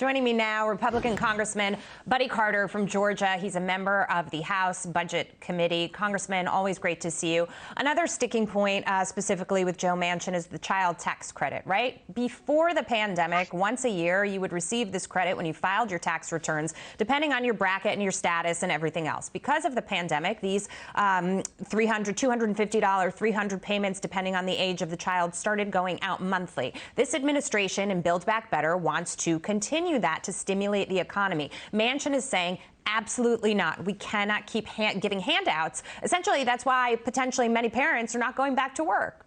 Joining me now, Republican Congressman Buddy Carter from Georgia. He's a member of the House Budget Committee. Congressman, always great to see you. Another sticking point, specifically with Joe Manchin, is the child tax credit, right? Before the pandemic, once a year, you would receive this credit when you filed your tax returns, depending on your bracket and your status and everything else. Because of the pandemic, these $300, $250, 300 payments, depending on the age of the child, started going out monthly. This administration and Build Back Better wants to continue that to stimulate the economy. Manchin is saying, absolutely not. We cannot keep giving handouts. Essentially, that's why potentially many parents are not going back to work.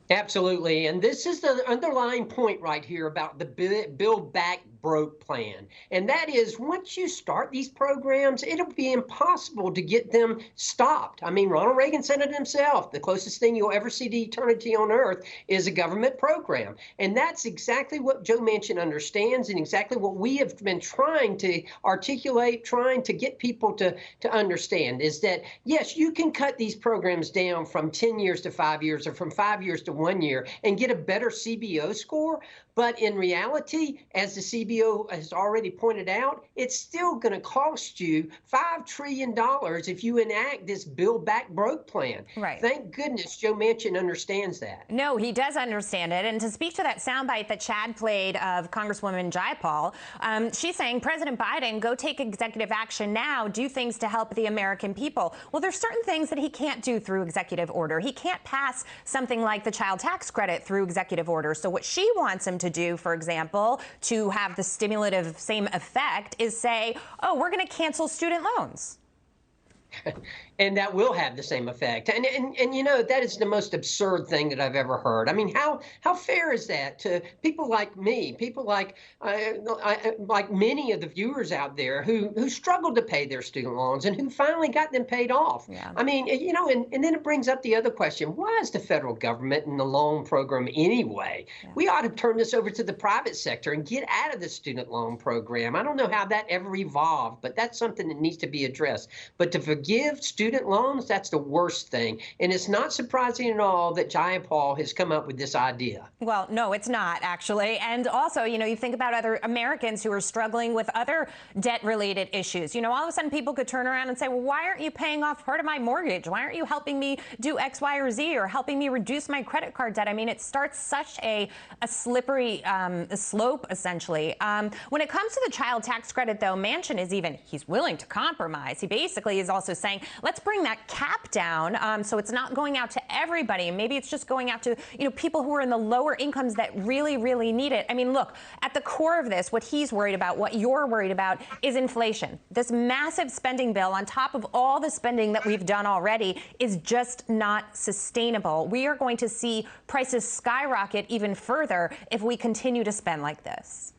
Absolutely. And this is the underlying point right here about the Build Back Broke plan. And that is, once you start these programs, it'll be impossible to get them stopped. I mean, Ronald Reagan said it himself. The closest thing you'll ever see to eternity on earth is a government program. And that's exactly what Joe Manchin understands and exactly what we have been trying to articulate, trying to get people to understand, is that, yes, you can cut these programs down from 10 years to 5 years or from 5 years to 1 year and get a better CBO score. But in reality, as the CBO has already pointed out, it's still going to cost you $5 trillion if you enact this Build Back Broke plan. Right. Thank goodness Joe Manchin understands that. No, he does understand it. And to speak to that soundbite that Chad played of Congresswoman Jayapal, she's saying, President Biden, go take executive action now, do things to help the American people. Well, there's certain things that he can't do through executive order. He can't pass something like the child tax credit through executive order. So what she wants him to do, for example, to have the stimulative same effect, is say, oh, we're going to cancel student loans. And that will have the same effect. And you know, that is the most absurd thing that I've ever heard. I mean, how fair is that to people like me, people like many of the viewers out there who struggled to pay their student loans and who finally got them paid off? Yeah. I mean, you know, and then it brings up the other question. Why is the federal government in the loan program anyway? Yeah. We ought to turn this over to the private sector and get out of the student loan program. I don't know how that ever evolved, but that's something that needs to be addressed. But to forgive student loans, that's the worst thing. And it's not surprising at all that Jayapal has come up with this idea. Well, no, it's not, actually. And also, you know, you think about other Americans who are struggling with other debt-related issues. You know, all of a sudden people could turn around and say, well, why aren't you paying off part of my mortgage? Why aren't you helping me do X, Y, or Z, or helping me reduce my credit card debt? I mean, it starts such a slippery slope, essentially. When it comes to the child tax credit, though, Manchin is he's willing to compromise. He basically is also saying, let's bring that cap down so it's not going out to everybody. Maybe it's just going out to, you know, people who are in the lower incomes that really, really need it. I mean, look, at the core of this, what he's worried about, what you're worried about, is inflation. This massive spending bill on top of all the spending that we've done already is just not sustainable. We are going to see prices skyrocket even further if we continue to spend like this.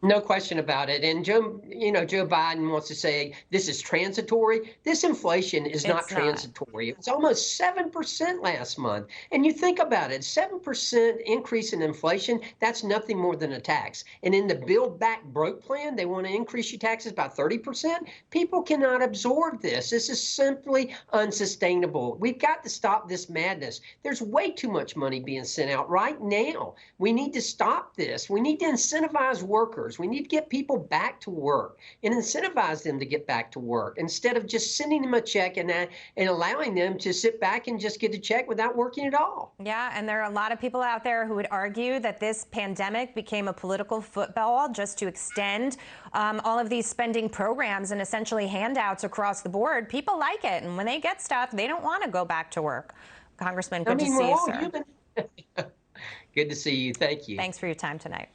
No question about it. And Joe Biden wants to say this is transitory. This inflation is not transitory. It's almost 7% last month. And you think about it, 7% increase in inflation, that's nothing more than a tax. And in the Build Back Broke plan, they want to increase your taxes by 30%. People cannot absorb this. This is simply unsustainable. We've got to stop this madness. There's way too much money being sent out right now. We need to stop this. We need to incentivize workers. We need to get people back to work and incentivize them to get back to work instead of just sending them a check and allowing them to sit back and just get a check without working at all. Yeah, and there are a lot of people out there who would argue that this pandemic became a political football just to extend all of these spending programs and essentially handouts across the board. People like it, and when they get stuff, they don't want to go back to work. Congressman, good to see you, sir. Good to see you. Thank you. Thanks for your time tonight.